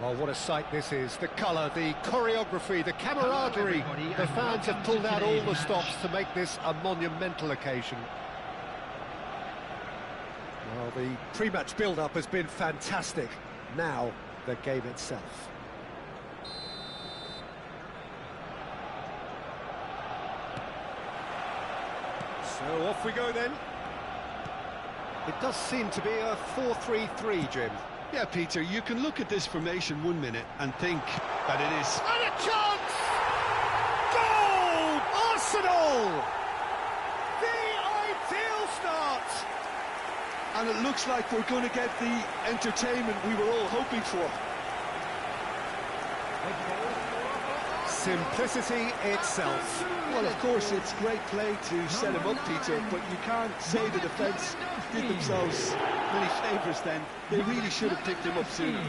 Well, what a sight this is. The colour, the choreography, the camaraderie. The fans have pulled out all the stops to make this a monumental occasion. Well, the pre-match build-up has been fantastic. Now, the game itself. So off we go then. It does seem to be a 4-3-3, Jim. Yeah, Peter, you can look at this formation 1 minute and think that it is... And a chance! Goal! Arsenal! The ideal start! And it looks like we're going to get the entertainment we were all hoping for. Simplicity itself. Well, of course, it's great play to set him up, Peter, but you can't say the defence did themselves many favours then. They really should have picked him up sooner.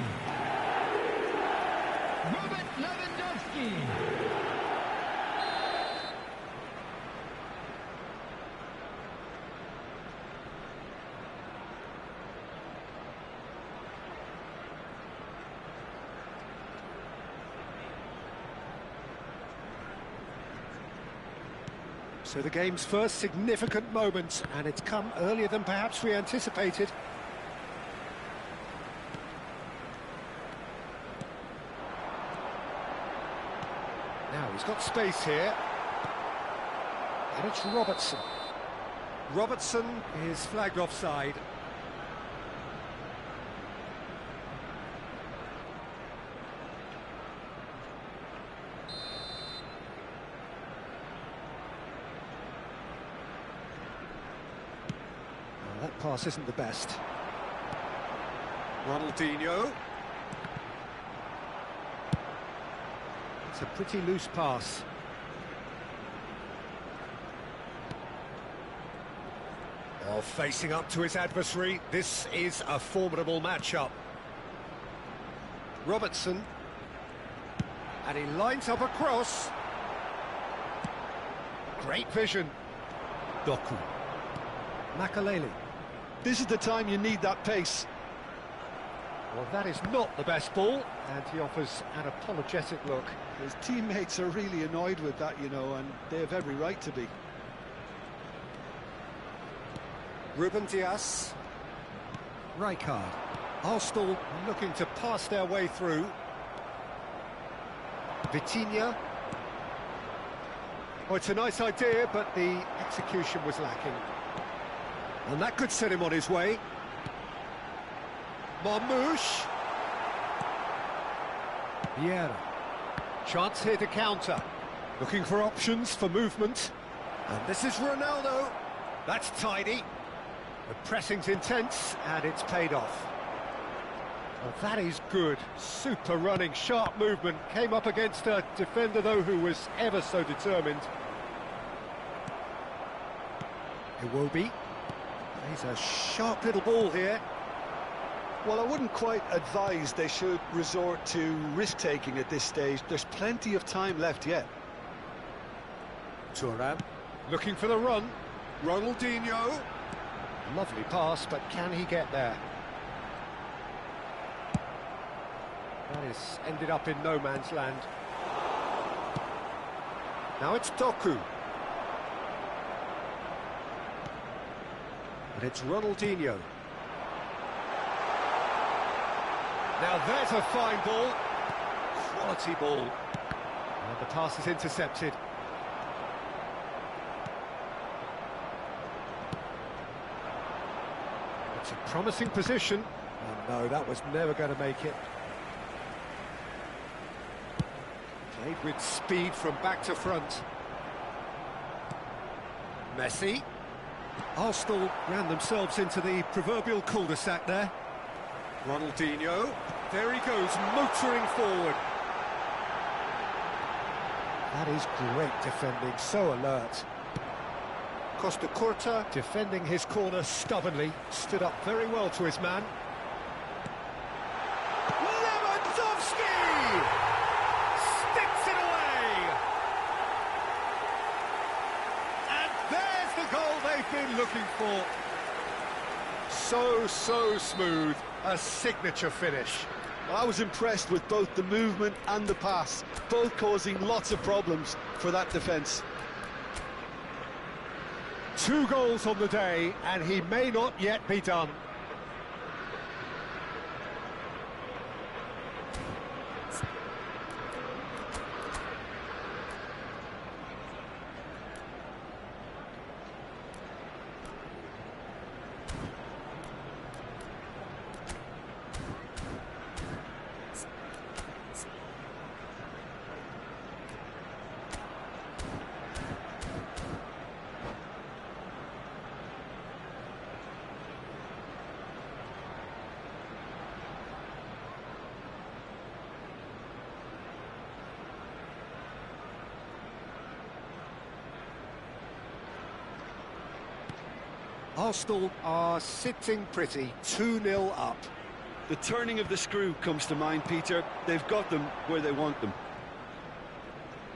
So the game's first significant moment, and it's come earlier than perhaps we anticipated. Now he's got space here. And it's Robertson. Robertson is flagged offside. That pass isn't the best. Ronaldinho. It's a pretty loose pass. Oh, facing up to his adversary, this is a formidable matchup. Robertson. And he lines up a cross. Great vision. Doku. Makaleli. This is the time you need that pace. Well, that is not the best ball, and he offers an apologetic look. His teammates are really annoyed with that, you know, and they have every right to be. Ruben Dias. Rijkaard. Arsenal looking to pass their way through. Vitinha. Oh, it's a nice idea, but the execution was lacking. And that could set him on his way. Marmouche. Vieira. Chance here to counter. Looking for options for movement. And this is Ronaldo. That's tidy. The pressing's intense, and it's paid off. Well, that is good. Super running, sharp movement. Came up against a defender, though, who was ever so determined. Iwobi. He's a sharp little ball here. Well, I wouldn't quite advise they should resort to risk-taking at this stage. There's plenty of time left yet. Thuram looking for the run. Ronaldinho. Lovely pass, but can he get there? That is ended up in no man's land. Now it's Doku. And it's Ronaldinho. Now there's a fine ball. Quality ball. And the pass is intercepted. It's a promising position. Oh no, that was never going to make it. Played with speed from back to front. Messi. Arsenal ran themselves into the proverbial cul-de-sac there. Ronaldinho. There he goes, motoring forward. That is great defending, so alert. Costa Curta defending his corner stubbornly, stood up very well to his man. Lewandowski! Sticks it away! And there's the goal they've been looking for. So smooth, a signature finish. Well, I was impressed with both the movement and the pass, both causing lots of problems for that defence. 2 goals on the day, and he may not yet be done. Arsenal are sitting pretty, 2-0 up. The turning of the screw comes to mind, Peter. They've got them where they want them.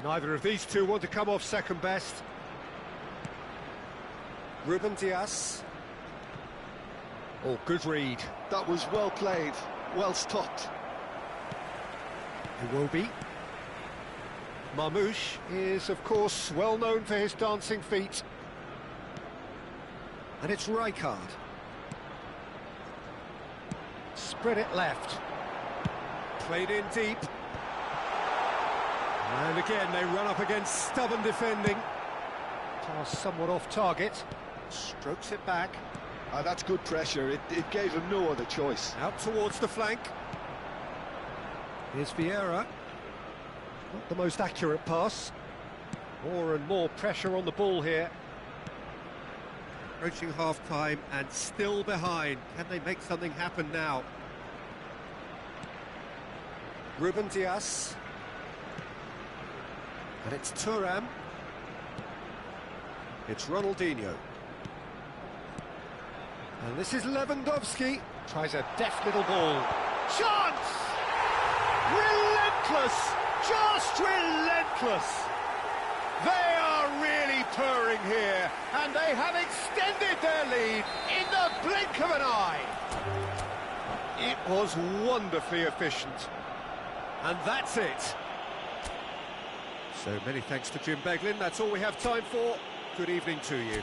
Neither of these two want to come off second best. Ruben Dias. Oh, good read. That was well played, well stopped. Iwobi. Marmoush is, of course, well known for his dancing feet. And it's Rijkaard. Spread it left. Played in deep. And again, they run up against stubborn defending. Pass somewhat off target. Strokes it back. That's good pressure. It gave him no other choice. Out towards the flank. Here's Vieira. Not the most accurate pass. More and more pressure on the ball here. Approaching half-time and still behind. Can they make something happen now? Ruben Dias. And it's Thuram. It's Ronaldinho. And this is Lewandowski. Tries a deft little ball. Chance! Relentless! Just relentless! They are really purring here, and they have extended their lead in the blink of an eye. It was wonderfully efficient. And that's it. So many thanks to Jim Beglin. That's all we have time for. Good evening to you.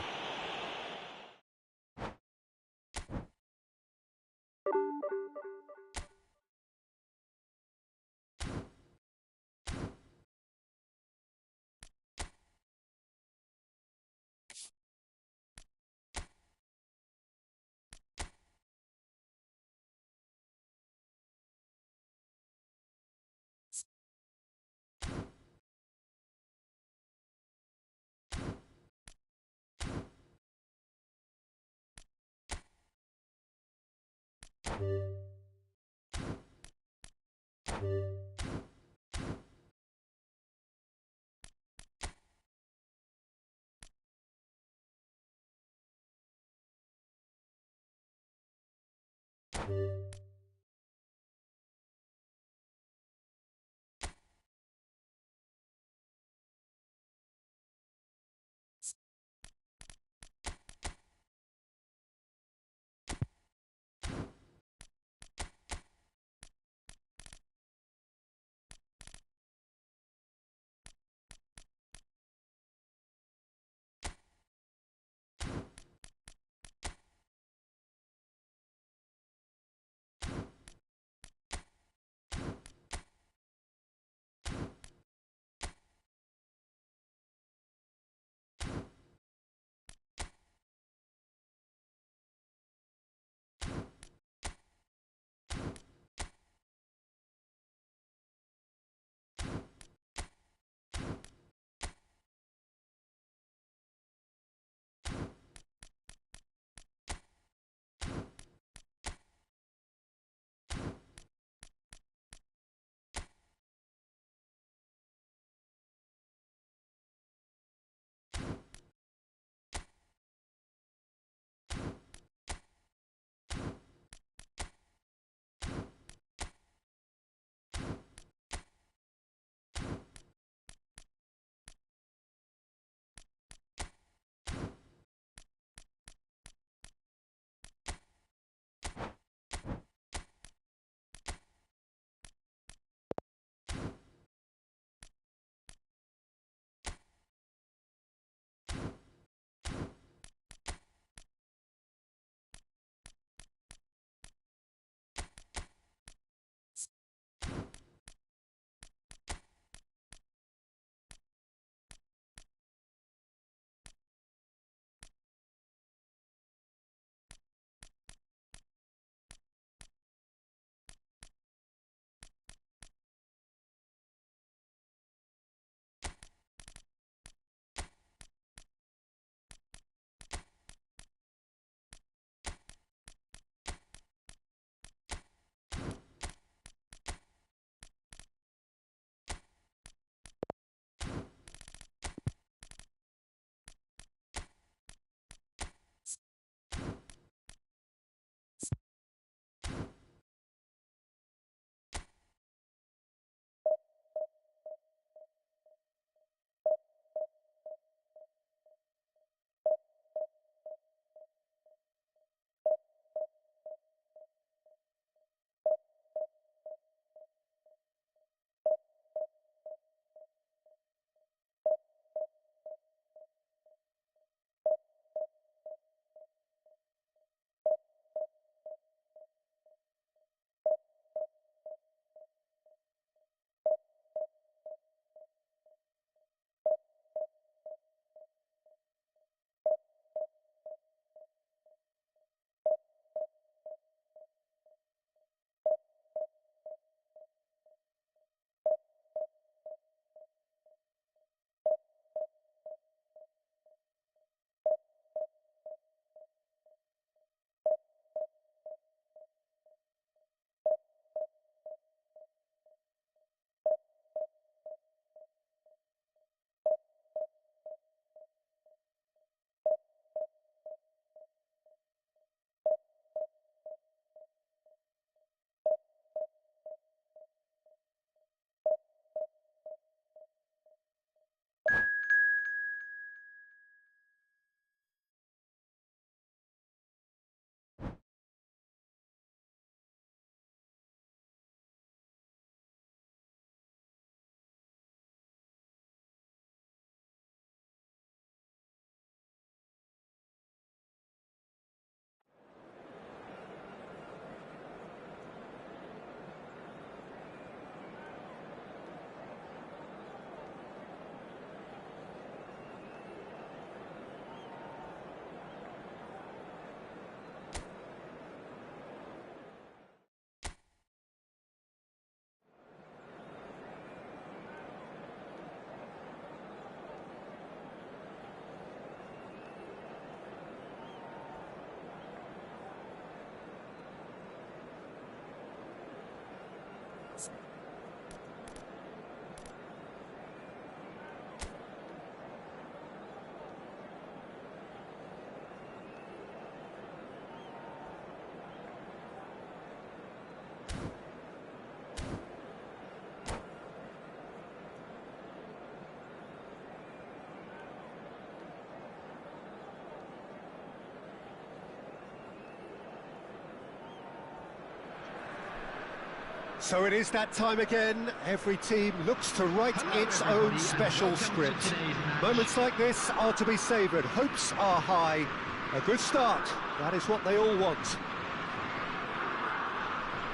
So it is that time again. Every team looks to write its own special script. Moments like this are to be savoured. Hopes are high. A good start. That is what they all want.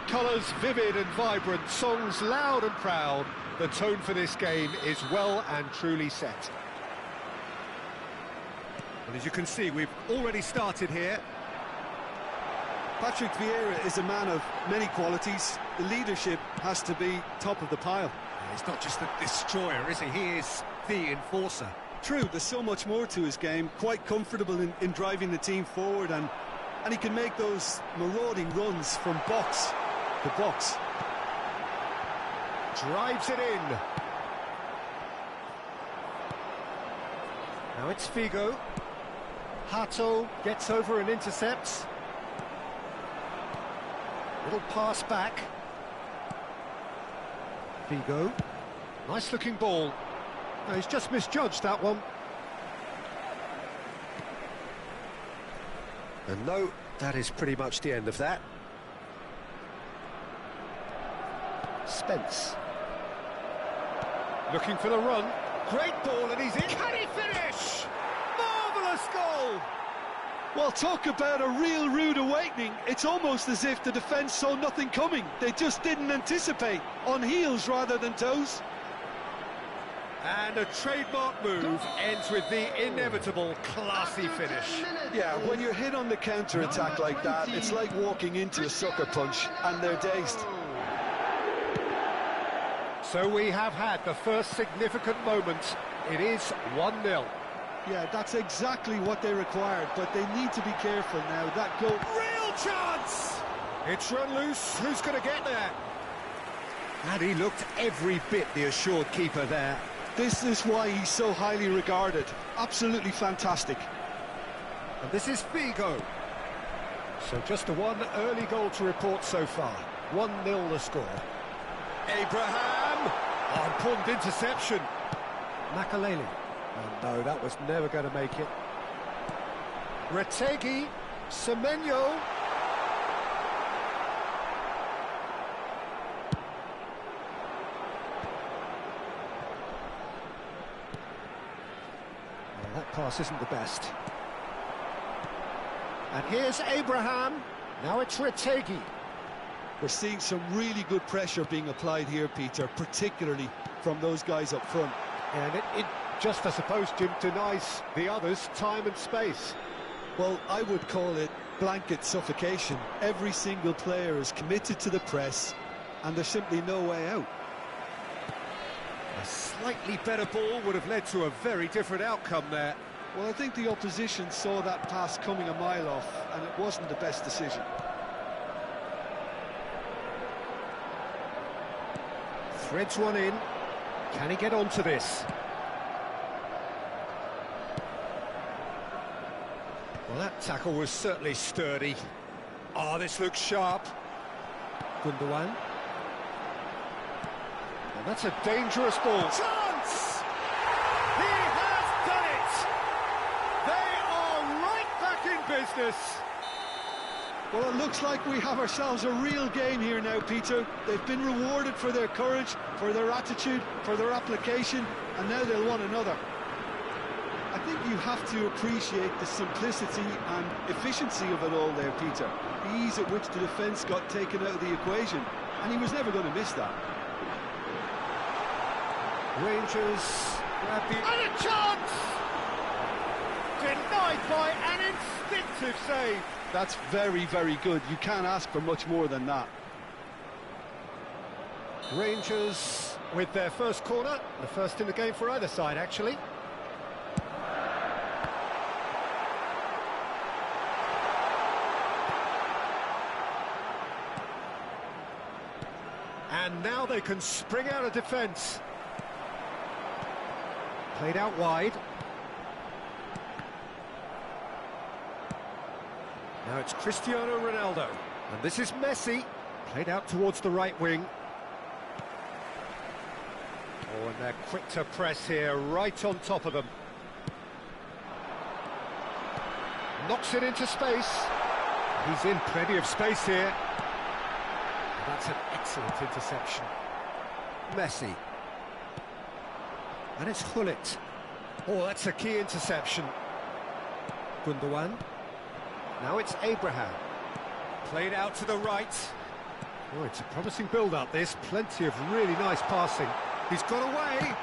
Colours vivid and vibrant, songs loud and proud. The tone for this game is well and truly set. And as you can see, we've already started here. Patrick Vieira is a man of many qualities. The leadership has to be top of the pile. He's not just the destroyer, is he? He is the enforcer. True, there's so much more to his game. Quite comfortable in driving the team forward, and he can make those marauding runs from box to box. Drives it in. Now it's Figo. Hato gets over and intercepts. Little pass back. Figo. Nice looking ball. No, he's just misjudged that one. And no, that is pretty much the end of that. Spence. Looking for the run. Great ball and he's in. Can he finish? Marvellous goal! Well, talk about a real rude awakening. It's almost as if the defence saw nothing coming. They just didn't anticipate. On heels rather than toes. And a trademark move ends with the inevitable classy finish. Yeah, when you're hit on the counter-attack like that, it's like walking into a sucker punch, and they're dazed. So we have had the first significant moment. It is 1-0. Yeah, that's exactly what they required, but they need to be careful now. That goal... Real chance! It's run loose. Who's going to get there? And he looked every bit the assured keeper there. This is why he's so highly regarded. Absolutely fantastic. And this is Figo. So just the one early goal to report so far. 1-0 the score. Abraham! Oh, important interception. Makaleli. Oh, no, that was never going to make it. Retegi. Semenyo. Well, that pass isn't the best. And here's Abraham. Now it's Retegi. We're seeing some really good pressure being applied here, Peter, particularly from those guys up front. And it just, I suppose, Jim, denies the others time and space. Well, I would call it blanket suffocation. Every single player is committed to the press, and there's simply no way out. A slightly better ball would have led to a very different outcome there. Well, I think the opposition saw that pass coming a mile off, and it wasn't the best decision. Threads one in. Can he get onto this? Well, that tackle was certainly sturdy. Oh, this looks sharp. Gundogan. And that's a dangerous ball. Chance! He has done it! They are right back in business. Well, it looks like we have ourselves a real game here now, Peter. They've been rewarded for their courage, for their attitude, for their application, and now they'll want another. I think you have to appreciate the simplicity and efficiency of it all there, Peter. The ease at which the defence got taken out of the equation, and he was never going to miss that. Rangers grab the... And a chance! Denied by an instinctive save. That's very, very good. You can't ask for much more than that. Rangers with their first corner, the first in the game for either side, actually. And now they can spring out of defence. Played out wide. Now it's Cristiano Ronaldo. And this is Messi. Played out towards the right wing. Oh, and they're quick to press here, right on top of them. Knocks it into space. He's in plenty of space here. That's an excellent Excellent interception. Messi. And it's Hullet. Oh, that's a key interception. Gundogan. Now it's Abraham. Played out to the right. Oh, it's a promising build-up, this. Plenty of really nice passing. He's got away.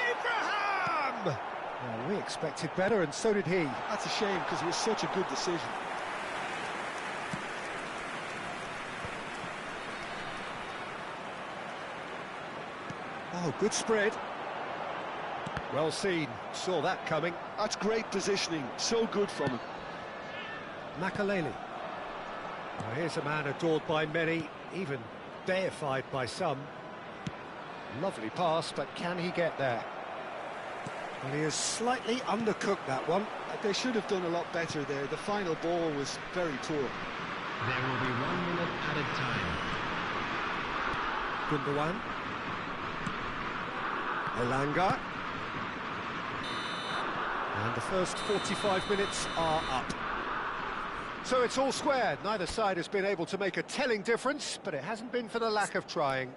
Abraham! Well, we expected better, and so did he. That's a shame, because it was such a good decision. Oh, good spread. Well seen. Saw that coming. That's great positioning. So good from him. Makaleli. Well, here's a man adored by many, even deified by some. Lovely pass, but can he get there? Well, he has slightly undercooked that one. They should have done a lot better there. The final ball was very poor. There will be 1 minute added time. Gundogan. Elanga. And the first 45 minutes are up. So it's all squared. Neither side has been able to make a telling difference, but it hasn't been for the lack of trying.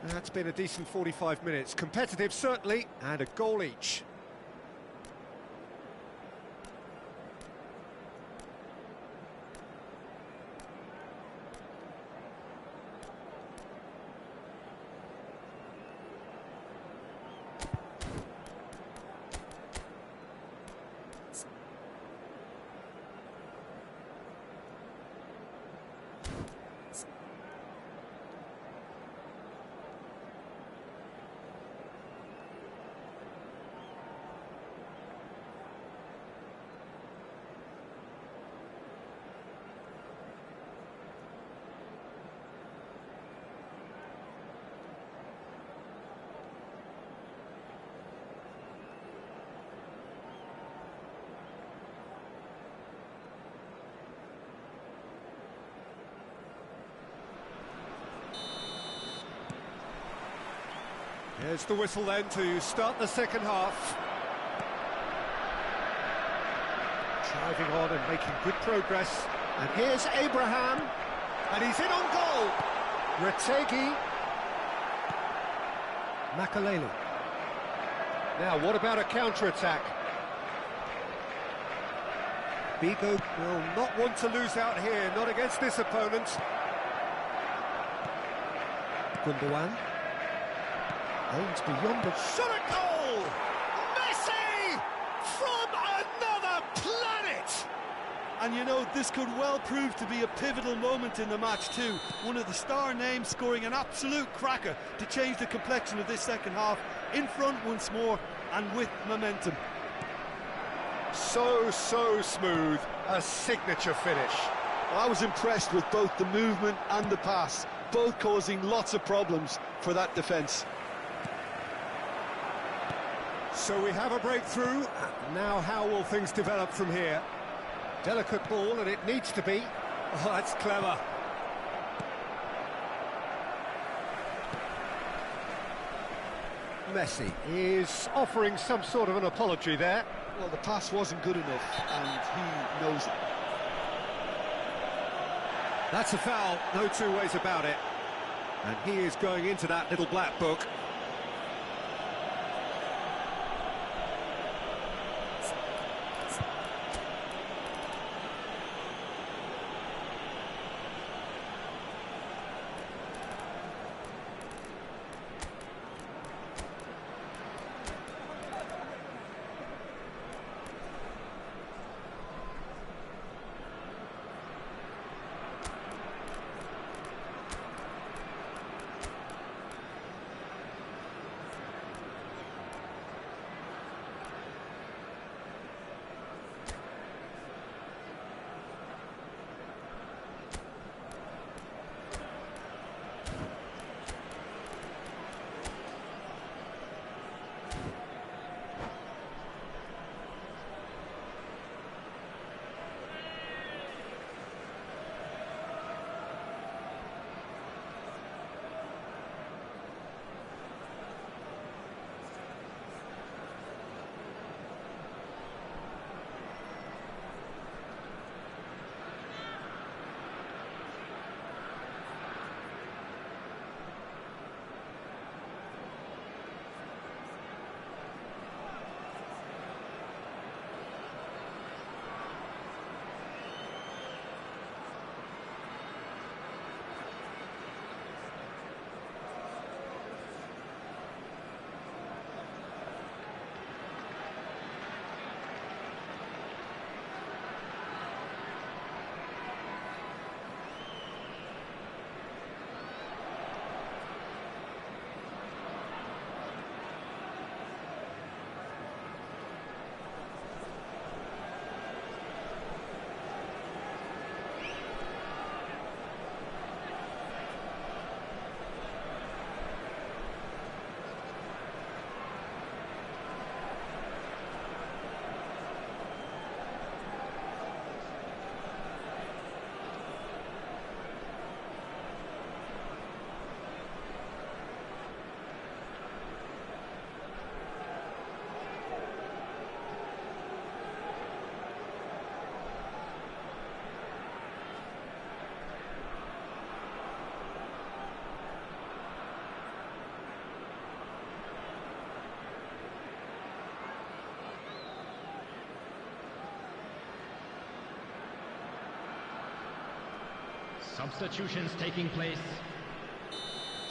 That's been a decent 45 minutes. Competitive, certainly, and a goal each. Here's the whistle then to start the second half. Driving on and making good progress. And here's Abraham. And he's in on goal. Retegi. Makaleli. Now, what about a counter-attack? Bigo will not want to lose out here, not against this opponent. Gundogan. Aims beyond the shot at goal! Messi! From another planet! And you know, this could well prove to be a pivotal moment in the match too. One of the star names scoring an absolute cracker to change the complexion of this second half. In front once more and with momentum. So smooth. A signature finish. Well, I was impressed with both the movement and the pass, both causing lots of problems for that defence. So we have a breakthrough. Now how will things develop from here? Delicate ball, and it needs to be. Oh, that's clever. Messi is offering some sort of an apology there. Well, the pass wasn't good enough, and he knows it. That's a foul, no two ways about it. And he is going into that little black book. Substitutions taking place.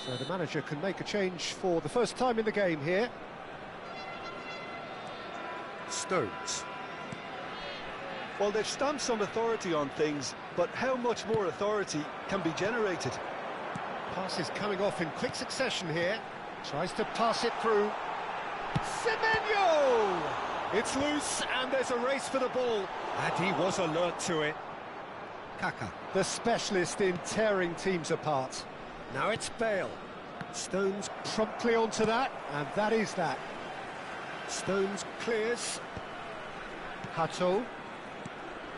So the manager can make a change for the first time in the game here. Stones. Well, they've stamped some authority on things, but how much more authority can be generated? Pass is coming off in quick succession here. Tries to pass it through. Semenyo! It's loose and there's a race for the ball. And he was alert to it. Kaka, the specialist in tearing teams apart. Now it's Bale. Stones promptly onto that, and that is that. Stones clears. Hato.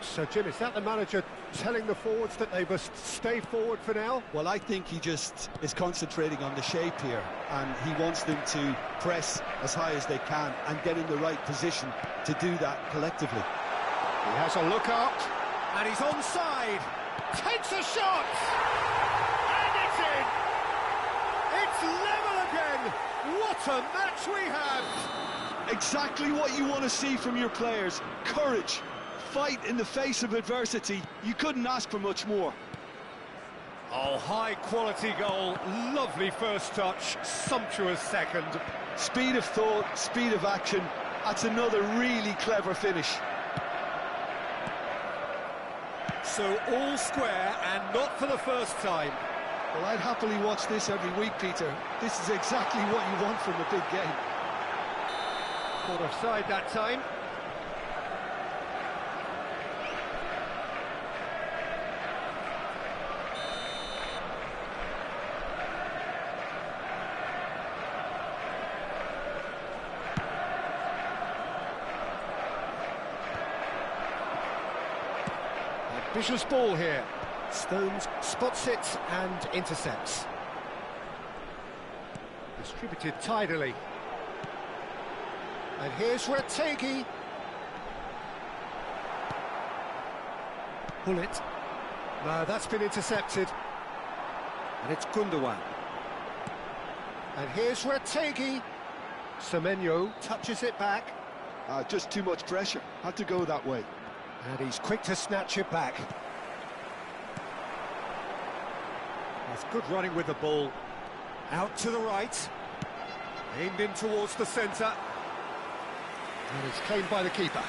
So, Jim, is that the manager telling the forwards that they must stay forward for now? Well, I think he just is concentrating on the shape here, and he wants them to press as high as they can and get in the right position to do that collectively. He has a look up, and he's onside. Takes a shot! And it's in! It's level again! What a match we have! Exactly what you want to see from your players. Courage. Fight in the face of adversity. You couldn't ask for much more. Oh, high-quality goal. Lovely first touch. Sumptuous second. Speed of thought, speed of action. That's another really clever finish. So all square, and not for the first time. Well, I'd happily watch this every week, Peter. This is exactly what you want from a big game. Caught offside that time. Vicious ball here. Stones spots it and intercepts. Distributed tidily. And here's Retegi. Bullet. No, that's been intercepted. And it's Gundogan. And here's Retegi. Semenyo touches it back. Just too much pressure. Had to go that way. And he's quick to snatch it back. That's good running with the ball. Out to the right. Aimed in towards the centre. And it's claimed by the keeper.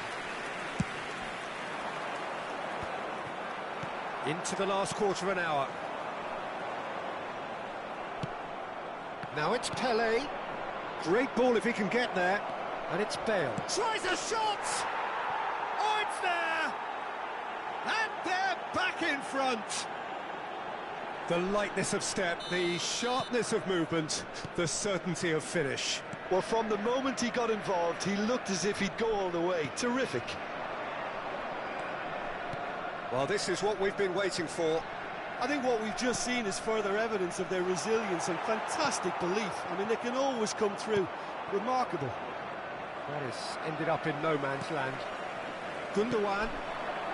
Into the last quarter of an hour. Now it's Pele. Great ball if he can get there. And it's Bale. Tries a shot! Oh, it's there! And they're back in front! The lightness of step, the sharpness of movement, the certainty of finish. Well, from the moment he got involved, he looked as if he'd go all the way. Terrific. Well, this is what we've been waiting for. I think what we've just seen is further evidence of their resilience and fantastic belief. I mean, they can always come through. Remarkable. That has ended up in no man's land. Gundogan.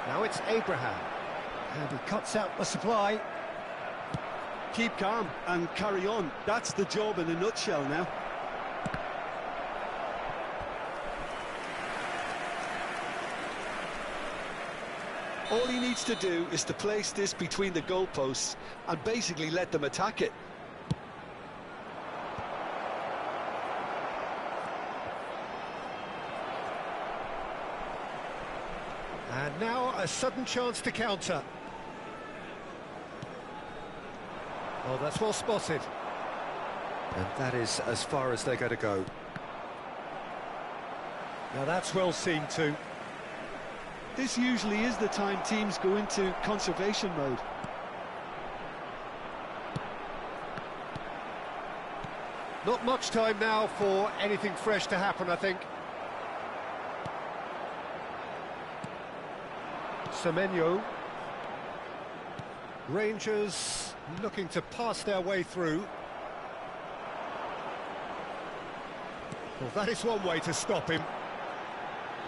Now it's Abraham. And he cuts out the supply. Keep calm and carry on. That's the job in a nutshell now. All he needs to do is to place this between the goalposts and basically let them attack it. And now a sudden chance to counter. Oh, that's well spotted. And that is as far as they're going to go. Now that's well seen too. This usually is the time teams go into conservation mode. Not much time now for anything fresh to happen, I think. Semenyo. Rangers looking to pass their way through. Well, that is one way to stop him.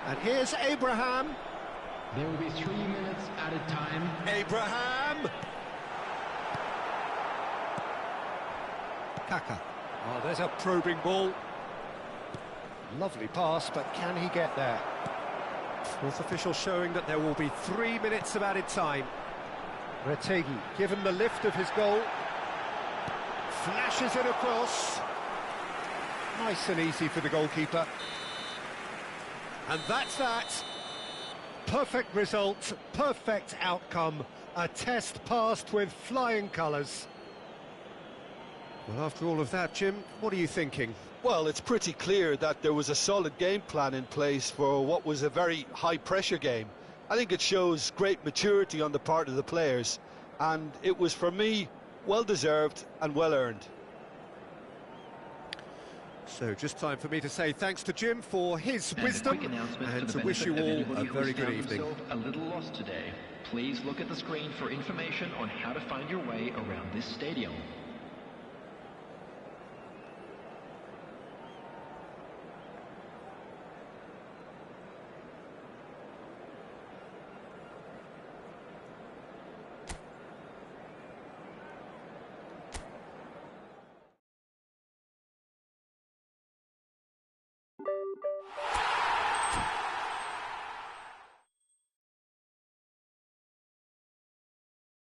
And here's Abraham. There will be 3 minutes added time. Abraham! Kaka. Oh, there's a probing ball. Lovely pass, but can he get there? Fourth official showing that there will be 3 minutes of added time. Retegi, given the lift of his goal, flashes it across. Nice and easy for the goalkeeper. And that's that. Perfect result, perfect outcome. A test passed with flying colours. Well, after all of that, Jim, what are you thinking? Well, it's pretty clear that there was a solid game plan in place for what was a very high-pressure game. I think it shows great maturity on the part of the players, and it was, for me, well-deserved and well-earned. So, just time for me to say thanks to Jim for his wisdom and to wish you all a very good evening. A little lost today. Please look at the screen for information on how to find your way around this stadium.